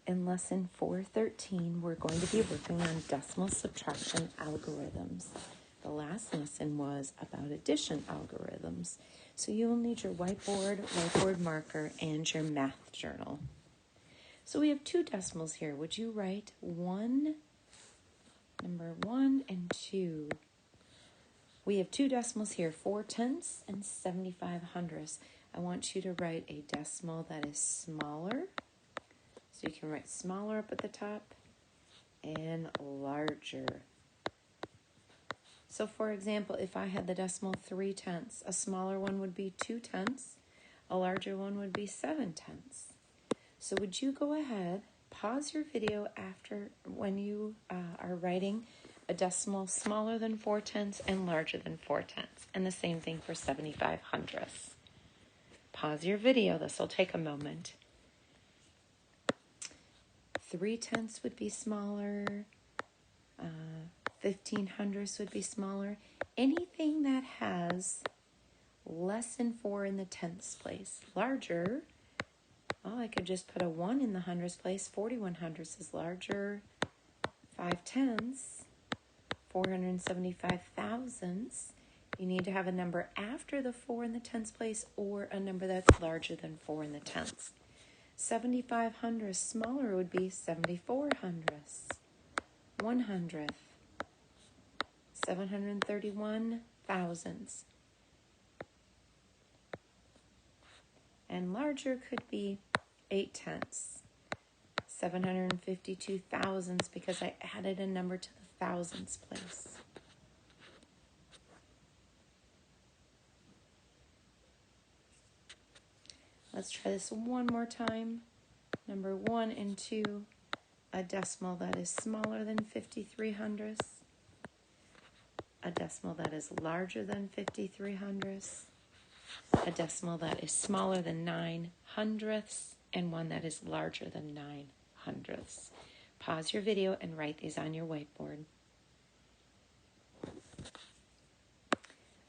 In lesson 413, we're going to be working on decimal subtraction algorithms. The last lesson was about addition algorithms. So you will need your whiteboard marker, and your math journal. So we have two decimals here. Would you write number 1 and 2? We have two decimals here, 4/10 and 75/100. I want you to write a decimal that is smaller. So you can write smaller up at the top and larger. So for example, if I had the decimal 3/10, a smaller one would be 2/10, a larger one would be 7/10. So would you go ahead, pause your video after when you are writing a decimal smaller than 4/10 and larger than 4/10, and the same thing for 75/100. Pause your video, this will take a moment. 3/10 would be smaller, 15/100 would be smaller. Anything that has less than 4 in the tenths place. Larger, I could just put a 1 in the hundredths place. 41/100 is larger. 5/10, 475 thousandths. You need to have a number after the 4 in the tenths place or a number that's larger than 4 in the tenths. 75/100, smaller would be 74/100, 100th, 731 thousandths. And larger could be 8/10, 752 thousandths, because I added a number to the thousandths place. Let's try this one more time. Number 1 and 2, a decimal that is smaller than 53/100, a decimal that is larger than 53/100, a decimal that is smaller than 9/100, and one that is larger than 9/100. Pause your video and write these on your whiteboard.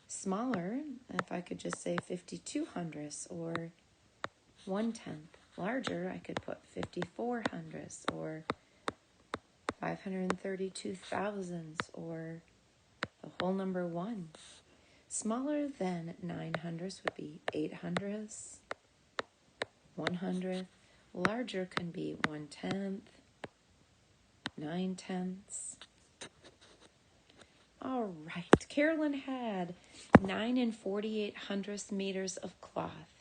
Smaller, if I could just say 52/100 or 1/10. Larger, I could put 54/100 or 532 thousandths or the whole number 1. Smaller than 9/100 would be 8/100, 100th. Larger can be 1/10, 9/10. All right, Carolyn had 9 48/100 meters of cloth.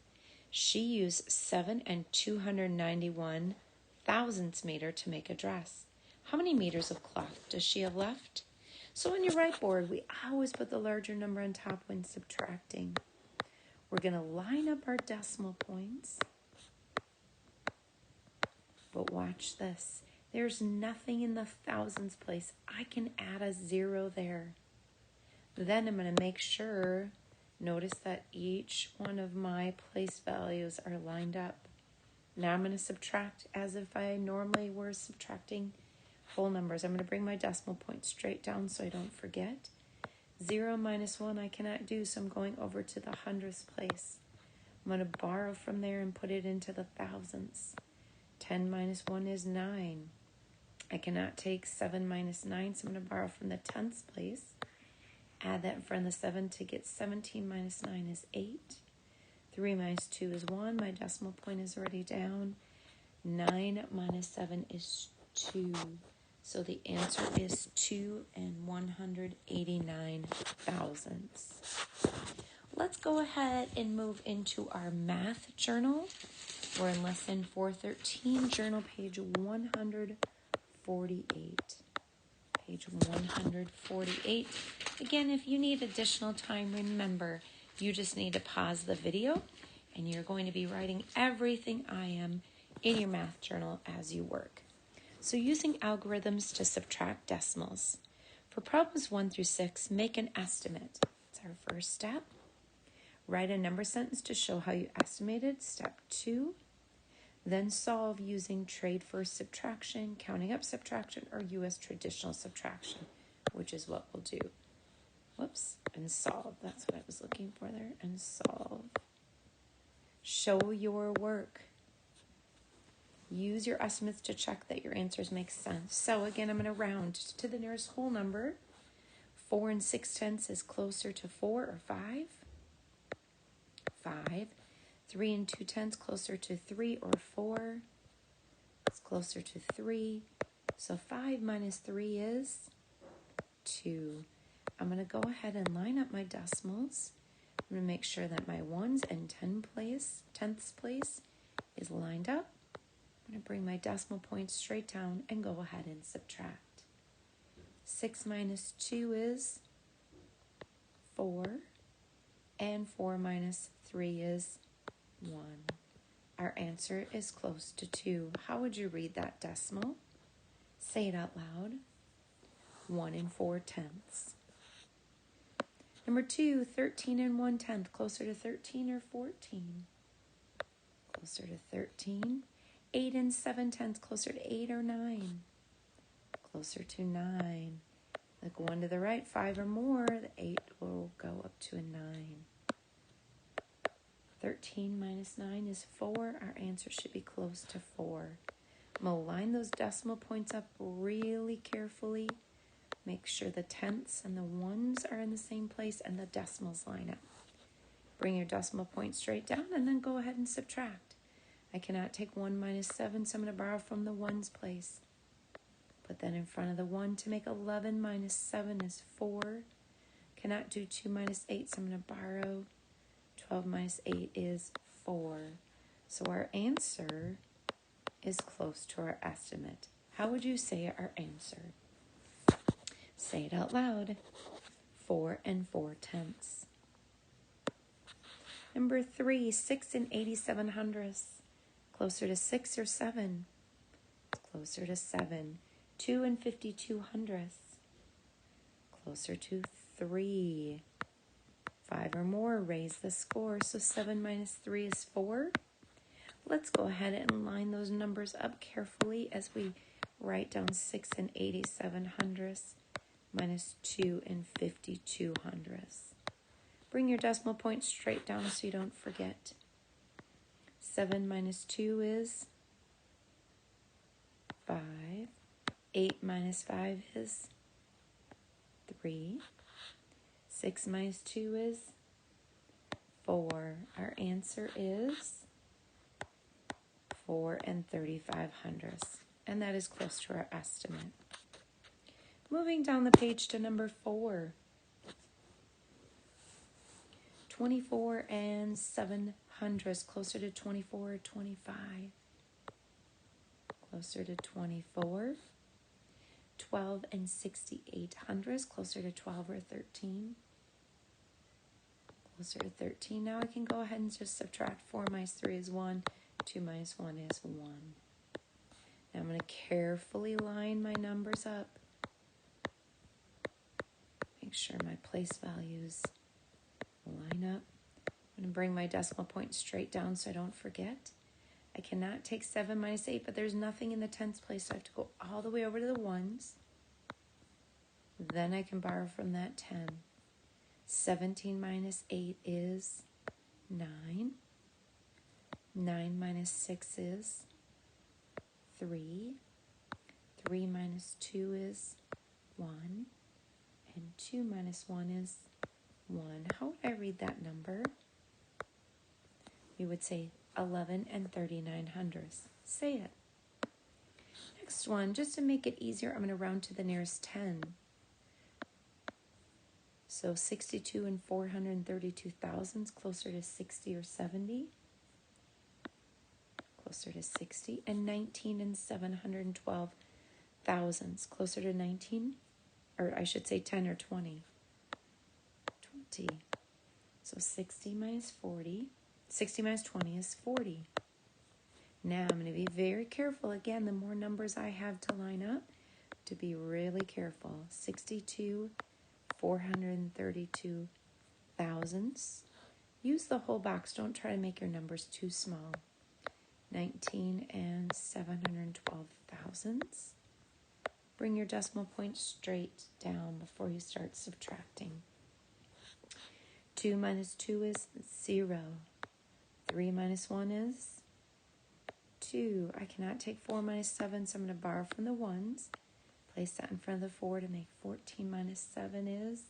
She used 7 291 thousandths meter to make a dress. How many meters of cloth does she have left? So on your whiteboard, we always put the larger number on top when subtracting. We're going to line up our decimal points. But watch this. There's nothing in the thousandths place. I can add a 0 there. Then I'm going to make sure, notice that each one of my place values are lined up. Now I'm going to subtract as if I normally were subtracting whole numbers. I'm going to bring my decimal point straight down so I don't forget. 0 minus 1 I cannot do, so I'm going over to the hundredths place. I'm going to borrow from there and put it into the thousandths. 10 minus 1 is 9. I cannot take 7 minus 9, so I'm going to borrow from the tenths place. Add that in front of the 7 to get 17 minus 9 is 8. 3 minus 2 is 1. My decimal point is already down. 9 minus 7 is 2. So the answer is 2 189 thousandths. Let's go ahead and move into our math journal. We're in lesson 413, journal page 148. Page 148. Again, if you need additional time, remember, you just need to pause the video and you're going to be writing everything I am in your math journal as you work. So using algorithms to subtract decimals. For problems 1 through 6, make an estimate. It's our first step. Write a number sentence to show how you estimated. Step 2. Then solve using trade first subtraction, counting up subtraction, or US traditional subtraction, which is what we'll do. And solve. That's what I was looking for there. And solve. Show your work. Use your estimates to check that your answers make sense. So again, I'm going to round to the nearest whole number. 4 6/10 is closer to 4 or 5. 5. 3 2/10 closer to 3 or 4. It's closer to 3. So 5 minus 3 is 2. I'm going to go ahead and line up my decimals. I'm going to make sure that my 1s and 10ths place is lined up. I'm going to bring my decimal points straight down and go ahead and subtract. 6 minus 2 is 4, and 4 minus 3 is 1. Our answer is close to 2. How would you read that decimal? Say it out loud. 1 4/10. Number 2, 13 1/10, closer to 13 or 14? Closer to 13. 8 7/10, closer to 8 or 9? Closer to 9. Look one to the right, 5 or more, the 8 will go up to a 9. 13 minus 9 is 4. Our answer should be close to 4. I'm going to line those decimal points up really carefully. Make sure the tenths and the ones are in the same place and the decimals line up. Bring your decimal point straight down and then go ahead and subtract. I cannot take 1 minus 7, so I'm going to borrow from the ones place. Put that in front of the 1 to make 11 minus 7 is 4. Cannot do 2 minus 8, so I'm going to borrow. 12 minus 8 is 4. So our answer is close to our estimate. How would you say our answer? Say it out loud. 4 4/10. Number 3, 6 87/100. Closer to 6 or 7? Closer to 7. 2 52/100. Closer to 3. 5 or more, raise the score. So 7 minus 3 is 4. Let's go ahead and line those numbers up carefully as we write down 6 87/100 minus 2 52/100. Bring your decimal point straight down so you don't forget. 7 minus 2 is 5. 8 minus 5 is 3. 6 minus 2 is 4. Our answer is 4 35/100. And that is close to our estimate. Moving down the page to number 4. 24 7/100, closer to 24 or 25. Closer to 24. 12 68/100, closer to 12 or 13. Closer to 13. Now I can go ahead and just subtract. 4 minus 3 is 1. 2 minus 1 is 1. Now I'm going to carefully line my numbers up. Make sure my place values line up. I'm going to bring my decimal point straight down so I don't forget. I cannot take 7 minus 8, but there's nothing in the tens place, so I have to go all the way over to the ones. Then I can borrow from that 10. 17 minus 8 is 9. 9 minus 6 is 3. 3 minus 2 is 1. And 2 minus 1 is 1. How would I read that number? You would say 11 39/100. Say it. Next one, just to make it easier, I'm going to round to the nearest 10. So 62 432,000, closer to 60 or 70. Closer to 60. And 19 712,000, closer to 19, or I should say 10 or 20. 20. So 60 minus 40. 60 minus 20 is 40. Now I'm going to be very careful. Again, the more numbers I have to line up, to be really careful. 62 432,000. Use the whole box. Don't try to make your numbers too small. 19 712,000. Bring your decimal point straight down before you start subtracting. 2 minus 2 is 0. 3 minus 1 is 2. I cannot take 4 minus 7, so I'm going to borrow from the 1s. Place that in front of the 4 to make 14 minus 7 is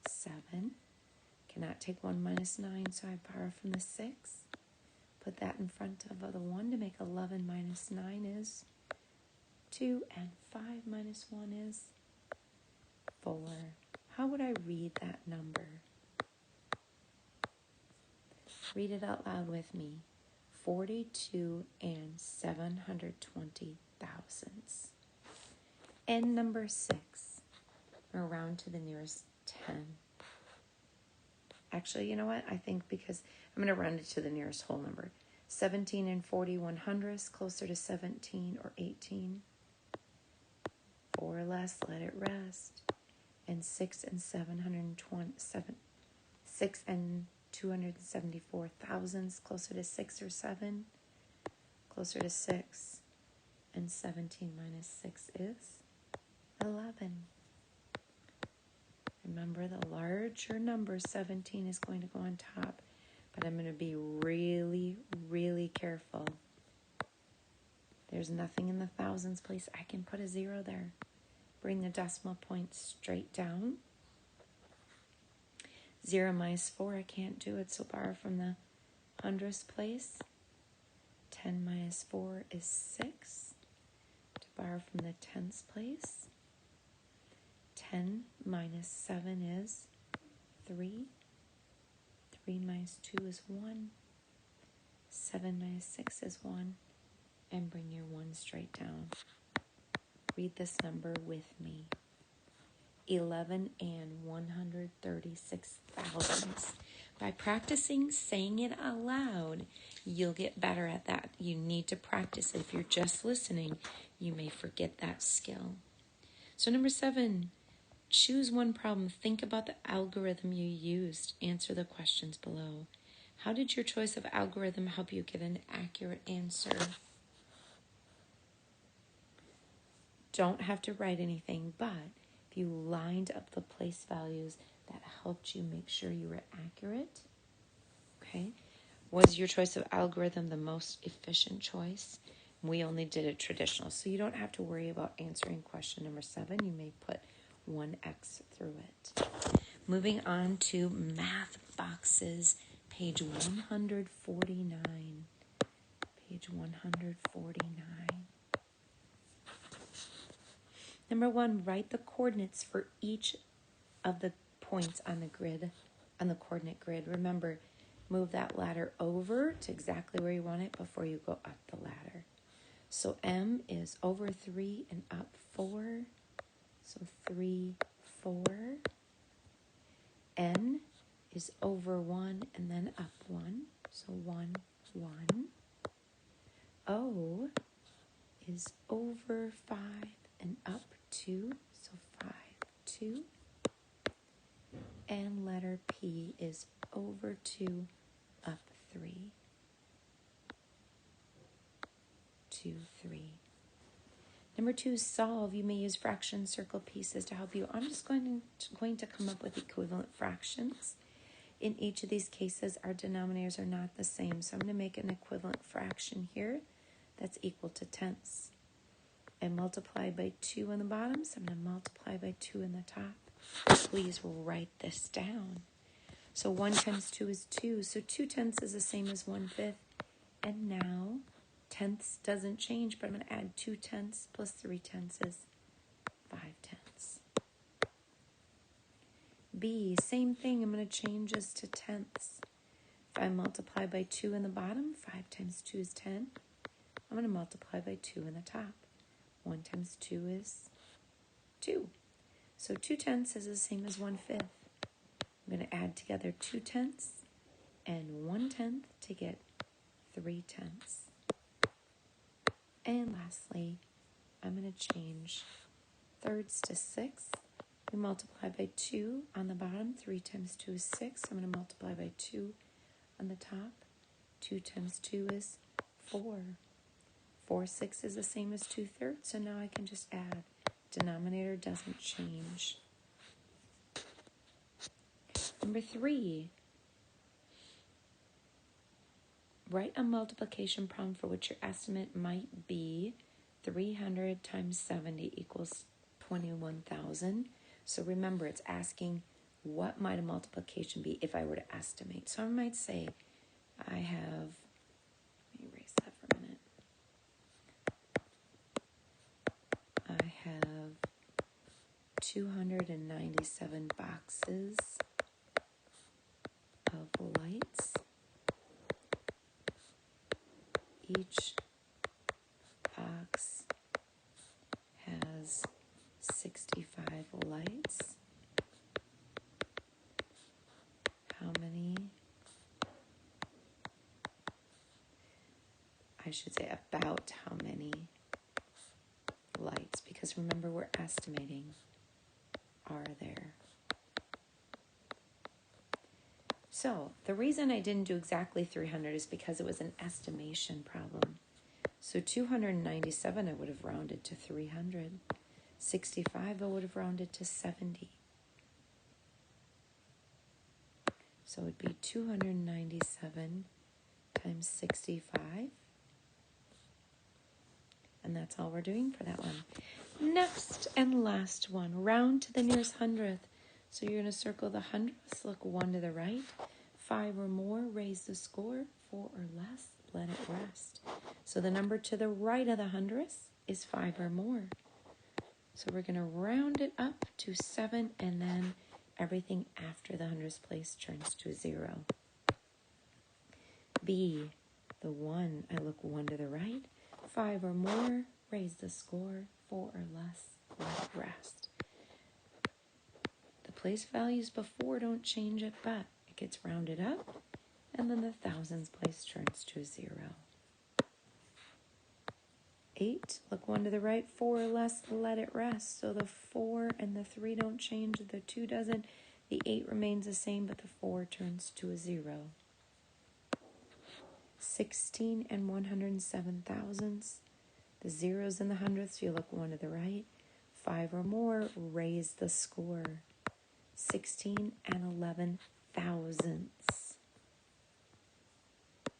7. Cannot take 1 minus 9, so I borrow from the 6. Put that in front of the 1 to make 11 minus 9 is 2. And 5 minus 1 is 4. How would I read that number? Read it out loud with me. 42 and 720 thousandths. And number 6. We're round to the nearest 10. Actually, you know what? I think because I'm going to round it to the nearest whole number. 17 and 41 hundredths, closer to 17 or 18. 4 less, let it rest. And 6 and 727, 6 and 274 thousandths, closer to 6 or 7, closer to 6, and 17 minus 6 is 11. Remember, the larger number, 17, is going to go on top, but I'm going to be really, really careful. There's nothing in the thousands place. I can put a 0 there. Bring the decimal point straight down. 0 minus 4, I can't do it, so borrow from the hundredths place. 10 minus 4 is 6. To borrow from the tenths place. 10 minus 7 is 3. 3 minus 2 is 1. 7 minus 6 is 1. And bring your 1 straight down. Read this number with me. 11 and 136 thousandths. By practicing saying it aloud, you'll get better at that. You need to practice it. If you're just listening, you may forget that skill. So number 7, choose one problem. Think about the algorithm you used. Answer the questions below. How did your choice of algorithm help you get an accurate answer? Don't have to write anything, but if you lined up the place values, that helped you make sure you were accurate. Okay. Was your choice of algorithm the most efficient choice? We only did it traditional, so you don't have to worry about answering question number 7. You may put 1X through it. Moving on to math boxes, page 149. Page 149. Number 1, write the coordinates for each of the points on the grid, on the coordinate grid. Remember, move that ladder over to exactly where you want it before you go up the ladder. So M is over 3 and up 4. So 3, 4. N is over 1 and then up 1. So 1, 1. O is over 5 and up 2. So 5, 2. And letter P is over 2, up 3. 2, 3. Number 2, solve. You may use fraction circle pieces to help you. I'm just going to come up with equivalent fractions. In each of these cases, our denominators are not the same. So I'm going to make an equivalent fraction here that's equal to tenths. And multiply by 2 on the bottom, so I'm going to multiply by 2 in the top. Please write this down. So 1 times 2 is 2. So 2 tenths is the same as 1/5. And now, tenths doesn't change, but I'm going to add 2 tenths plus 3 tenths is 5 tenths. B, same thing. I'm going to change this to tenths. If I multiply by 2 in the bottom, 5 times 2 is 10. I'm going to multiply by 2 in the top. 1 times 2 is 2. So 2 tenths is the same as 1/5. I'm going to add together 2 tenths and 1 tenth to get 3 tenths. And lastly, I'm going to change thirds to 6. We multiply by 2 on the bottom. 3 times 2 is 6. I'm going to multiply by 2 on the top. 2 times 2 is 4. 4/6 is the same as 2/3, so now I can just add. Denominator doesn't change. Number 3, write a multiplication problem for which your estimate might be 300 times 70 equals 21,000. So remember, it's asking what might a multiplication be if I were to estimate. So I might say I have, let me erase that for a minute. I have 297 boxes of lights. Each box has 65 lights. How many? I should say about how many lights, because remember we're estimating, are there? So the reason I didn't do exactly 300 is because it was an estimation problem. So 297 I would have rounded to 300. 65 I would have rounded to 70. So it would be 297 times 65. And that's all we're doing for that one. Next and last one, round to the nearest hundredth. So you're going to circle the hundredths, look 1 to the right. 5 or more, raise the score. 4 or less, let it rest. So the number to the right of the hundredths is 5 or more. So we're going to round it up to 7, and then everything after the hundredths place turns to 0. B, the 1, I look 1 to the right. 5 or more, raise the score. 4 or less, let it rest. The place values before don't change it, but it gets rounded up, and then the thousands place turns to 0. 8, look 1 to the right. 4 or less, let it rest. So the 4 and the 3 don't change, the 2 doesn't. The 8 remains the same, but the 4 turns to a 0. 16 and 107 thousandths. The zeros in the hundredths, you look 1 to the right. 5 or more, raise the score. 16 and 11 thousandths.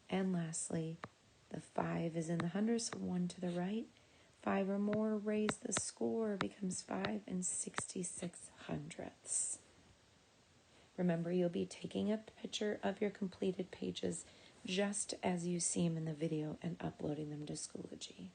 And lastly, the 5 is in the hundredths, 1 to the right. 5 or more, raise the score, becomes 5 and 66 hundredths. Remember, you'll be taking a picture of your completed pages just as you see them in the video and uploading them to Schoology.